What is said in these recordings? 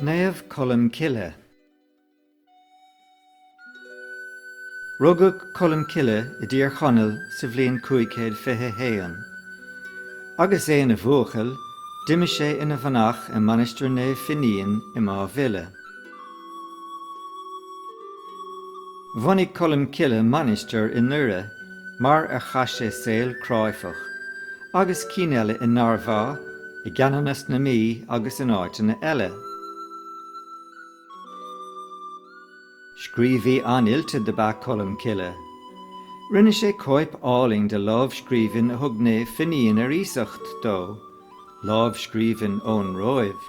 Naamh Colm Cille. Rugadh Colm Cille I dtír chonaill sa bhliain 1521. Agus é ina bhuachaill, d'imigh sé ina bhanach I Manistir Naomh Finian I Má Mhille. Bhunaigh Colm Cille Manistir I Nura, mar ar chas sé saol cráifach, agus cíneile I Narvá, I gceannas na mí agus in áiteanna eile. Scríbhí an-uilte de ba Colm Cille. Rinne sé coip áling de lámhscríbhinn a thug Naomh Finian ar ísacht dó, lámhscríbhinn ón roimh.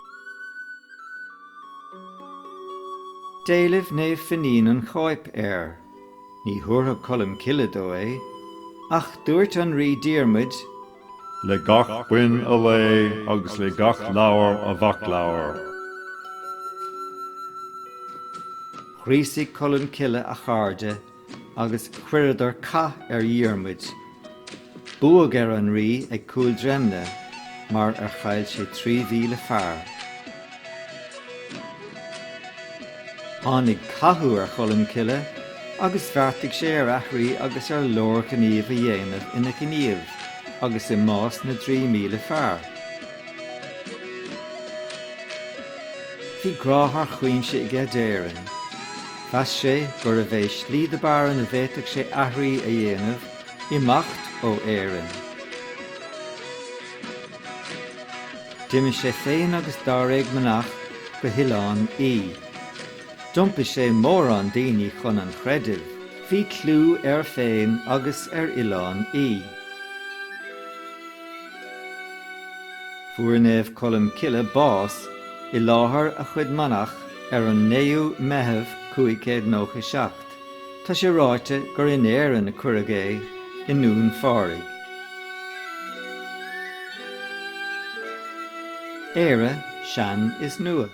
Déileh Naomh Finian an cháip air, ní thuairtha Colm Cille dó é, ach dúirt an rí diarmuid, le gach buin a lé agus le gach leabhar a bhac leabhar. Chríosaigh Colm Cille a chairde agus cuireadar cath ar dhiarmuid. Buaigh ar an rí ag cúil dreimne, mar ar chail sé 3,000 fearr. Tháinig cathú ar Colm Cille agus bheartaigh sé ar aithrí agus ar leor gníomh a dhéanamh ina gníomh, agus I más na 3,000 fearr. Bhí gráthar chuoinse I gcéadéireann. Bheas sé gur a bheith slí de baran a bhéiteach sé aithrí a dhéanamh I macht ó éireann. D'imigh sé féin agus dáréag manach go hileán í. Dumpis sé mór an daoine chun an chreidir, bhí clú ar féin agus ar ileán í. Fuair Naomh Colm Cille bás I láthair a chuid manach ar an 9 meitheamh 1597. Tá sé ráite gur in éireann a cuireadh é I nún fáraigh. Éire sean is nua.